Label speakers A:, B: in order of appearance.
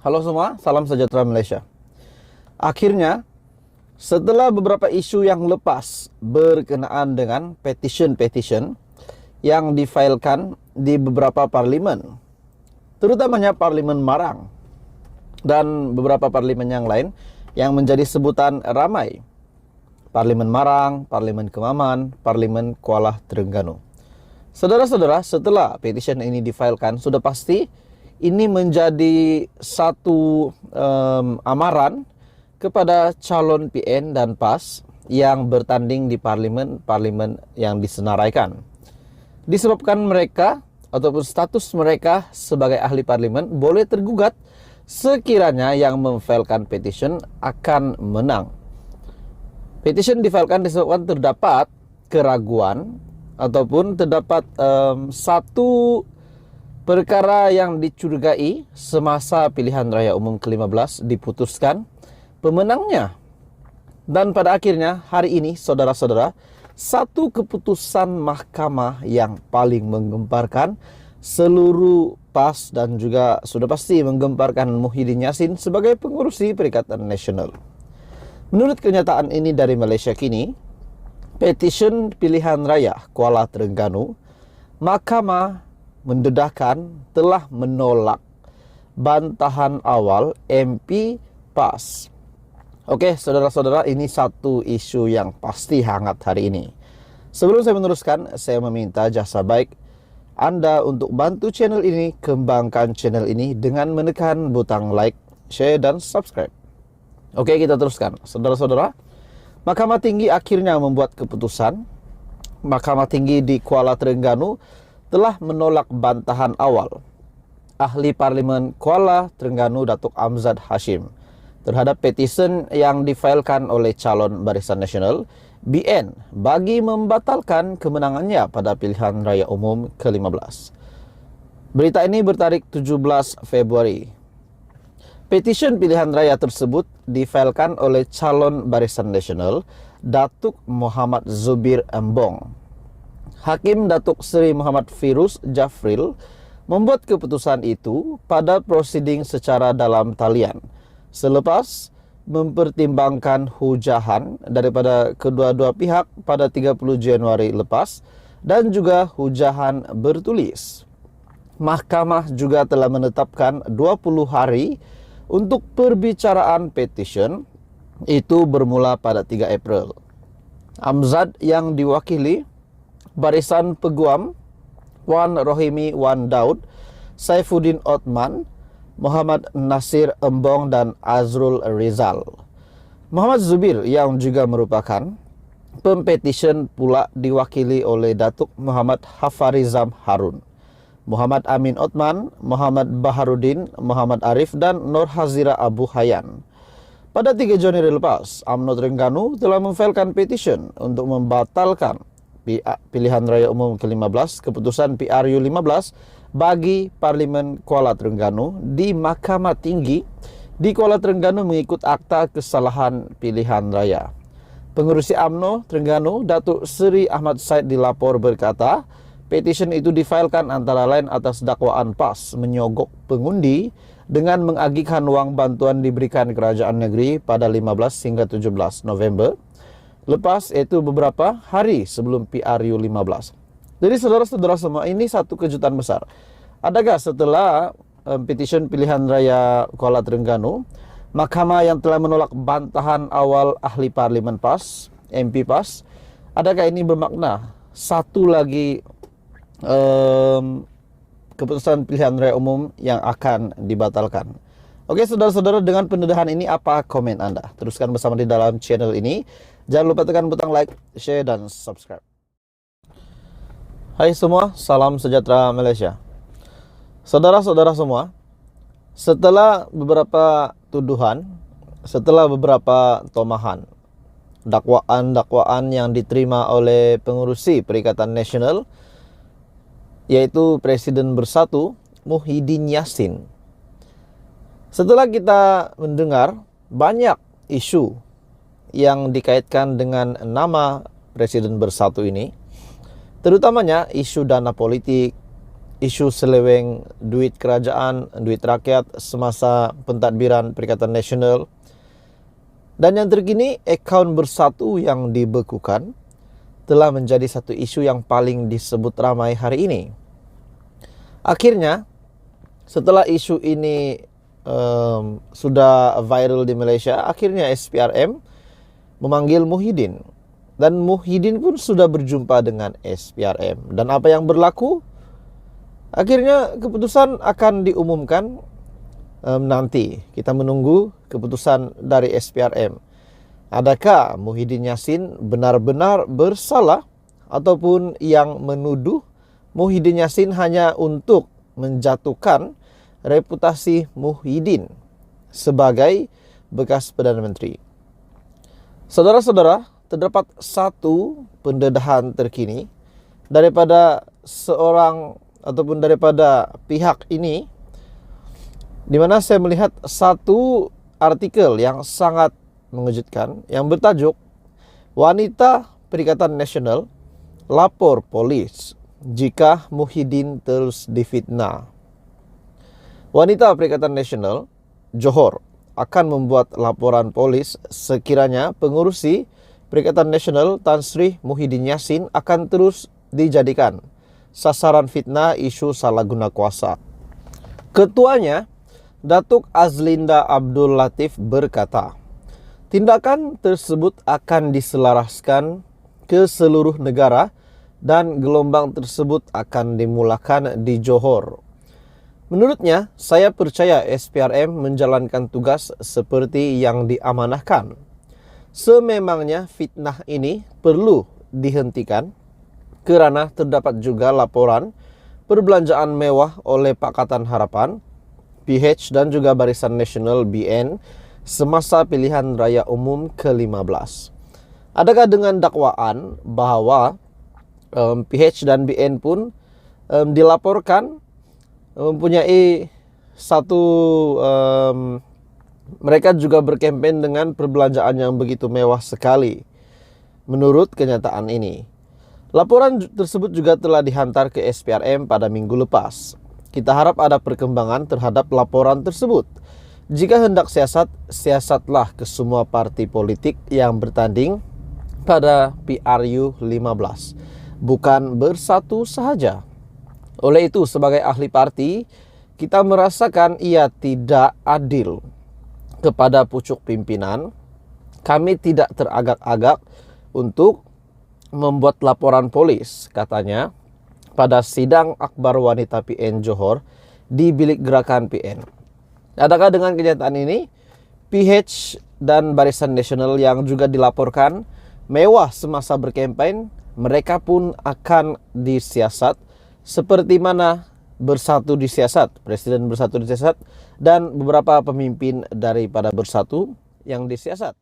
A: Halo semua, salam sejahtera Malaysia. Akhirnya, setelah beberapa isu yang lepas berkenaan dengan petition yang difailkan di beberapa parlimen, terutamanya Parlimen Marang dan beberapa parlimen yang lain yang menjadi sebutan ramai. Parlimen Marang, Parlimen Kemaman, Parlimen Kuala Terengganu. Saudara-saudara, setelah petition ini difailkan, sudah pasti ini menjadi satu amaran kepada calon PN dan PAS yang bertanding di parlimen yang disenaraikan. Disebabkan mereka ataupun status mereka sebagai ahli parlimen boleh tergugat sekiranya yang memfailkan petition akan menang. Petition difailkan disebabkan terdapat keraguan ataupun terdapat satu perkara yang dicurigai semasa pilihan raya umum ke-15 diputuskan pemenangnya. Dan pada akhirnya hari ini saudara-saudara, satu keputusan mahkamah yang paling menggemparkan seluruh PAS dan juga sudah pasti menggemparkan Muhyiddin Yassin sebagai pengurusi Perikatan Nasional. Menurut kenyataan ini dari Malaysia Kini, petition pilihan raya Kuala Terengganu, mahkamah mendedahkan telah menolak bantahan awal MP PAS. Oke, saudara-saudara, ini satu isu yang pasti hangat hari ini. Sebelum saya meneruskan, saya meminta jasa baik Anda untuk bantu channel ini, kembangkan channel ini dengan menekan butang like, share, dan subscribe. Oke, kita teruskan. Saudara-saudara, Mahkamah Tinggi akhirnya membuat keputusan. Mahkamah Tinggi di Kuala Terengganu telah menolak bantahan awal Ahli Parlimen Kuala Terengganu Datuk Amzad Hashim terhadap petisi yang difailkan oleh calon Barisan Nasional BN bagi membatalkan kemenangannya pada pilihan raya umum ke-15. Berita ini bertarik 17 Februari. Petisi pilihan raya tersebut difailkan oleh calon Barisan Nasional Datuk Muhammad Zubir Embong. Hakim Datuk Seri Muhammad Firuz Jafril membuat keputusan itu pada prosiding secara dalam talian selepas mempertimbangkan hujahan daripada kedua-dua pihak pada 30 Januari lepas dan juga hujahan bertulis. Mahkamah juga telah menetapkan 20 hari untuk perbicaraan petition itu bermula pada 3 April. Amzad yang diwakili Barisan Peguam Wan Rohimi Wan Daud, Saifuddin Othman, Muhammad Nasir Embong dan Azrul Rizal. Muhammad Zubir yang juga merupakan pempetition pula diwakili oleh Datuk Muhammad Hafarizam Harun, Muhammad Amin Othman, Muhammad Baharudin, Muhammad Arif dan Nur Hazira Abu Hayyan. Pada 3 Januari lepas, UMNO Terengganu telah memfailkan petition untuk membatalkan pilihan raya umum ke-15 keputusan PRU 15 bagi Parlimen Kuala Terengganu di Mahkamah Tinggi di Kuala Terengganu mengikut akta kesalahan pilihan raya. Pengerusi UMNO Terengganu Datuk Seri Ahmad Said dilapor berkata, petition itu difailkan antara lain atas dakwaan PAS menyogok pengundi dengan mengagihkan wang bantuan diberikan kerajaan negeri pada 15 hingga 17 November lepas, yaitu beberapa hari sebelum PRU 15. Jadi saudara-saudara semua, ini satu kejutan besar. Adakah setelah petition pilihan raya Kuala Terengganu, mahkamah yang telah menolak bantahan awal ahli parlimen PAS, MP PAS, adakah ini bermakna satu lagi keputusan pilihan raya umum yang akan dibatalkan? Oke saudara-saudara, dengan pendedahan ini apa komen Anda? Teruskan bersama di dalam channel ini. Jangan lupa tekan butang like, share, dan subscribe. Hai semua, salam sejahtera Malaysia. Saudara-saudara semua, setelah beberapa tuduhan, setelah beberapa tomahan, dakwaan-dakwaan yang diterima oleh pengurusi Perikatan Nasional, yaitu Presiden Bersatu Muhyiddin Yassin. Setelah kita mendengar banyak isu yang dikaitkan dengan nama Presiden Bersatu ini, terutamanya isu dana politik, isu seleweng duit kerajaan, duit rakyat semasa pentadbiran Perikatan Nasional. Dan yang terkini, akaun bersatu yang dibekukan telah menjadi satu isu yang paling disebut ramai hari ini. Akhirnya, setelah isu ini sudah viral di Malaysia, akhirnya SPRM memanggil Muhyiddin. Dan Muhyiddin pun sudah berjumpa dengan SPRM. Dan apa yang berlaku? Akhirnya keputusan akan diumumkan nanti. Kita menunggu keputusan dari SPRM. Adakah Muhyiddin Yassin benar-benar bersalah ataupun yang menuduh Muhyiddin Yassin hanya untuk menjatuhkan reputasi Muhyiddin sebagai bekas Perdana Menteri. Saudara-saudara, terdapat satu pendedahan terkini daripada seorang ataupun daripada pihak ini, di mana saya melihat satu artikel yang sangat mengejutkan yang bertajuk "Wanita Perikatan Nasional Lapor Polis Jika Muhyiddin Terus Difitnah". Wanita Perikatan Nasional Johor akan membuat laporan polis sekiranya pengurusi Perikatan Nasional Tan Sri Muhyiddin Yassin akan terus dijadikan sasaran fitnah isu salah guna kuasa. Ketuanya, Datuk Azlinda Abdul Latif berkata, tindakan tersebut akan diselaraskan ke seluruh negara dan gelombang tersebut akan dimulakan di Johor. Menurutnya, saya percaya SPRM menjalankan tugas seperti yang diamanahkan. Sememangnya fitnah ini perlu dihentikan kerana terdapat juga laporan perbelanjaan mewah oleh Pakatan Harapan, PH dan juga Barisan Nasional BN semasa pilihan raya umum ke-15. Adakah dengan dakwaan bahawa PH dan BN pun dilaporkan mempunyai satu mereka juga berkempen dengan perbelanjaan yang begitu mewah sekali menurut kenyataan ini. Laporan tersebut juga telah dihantar ke SPRM pada minggu lepas. Kita harap ada perkembangan terhadap laporan tersebut. Jika hendak siasat, siasatlah ke semua parti politik yang bertanding pada PRU 15, bukan bersatu sahaja. Oleh itu, sebagai ahli parti, kita merasakan ia tidak adil kepada pucuk pimpinan. Kami tidak teragak-agak untuk membuat laporan polis, katanya, pada sidang akbar wanita PN Johor di bilik gerakan PN. Adakah dengan kenyataan ini, PH dan Barisan Nasional yang juga dilaporkan mewah semasa berkempen, mereka pun akan disiasat seperti mana Bersatu disiasat, Presiden Bersatu disiasat, dan beberapa pemimpin daripada Bersatu yang disiasat.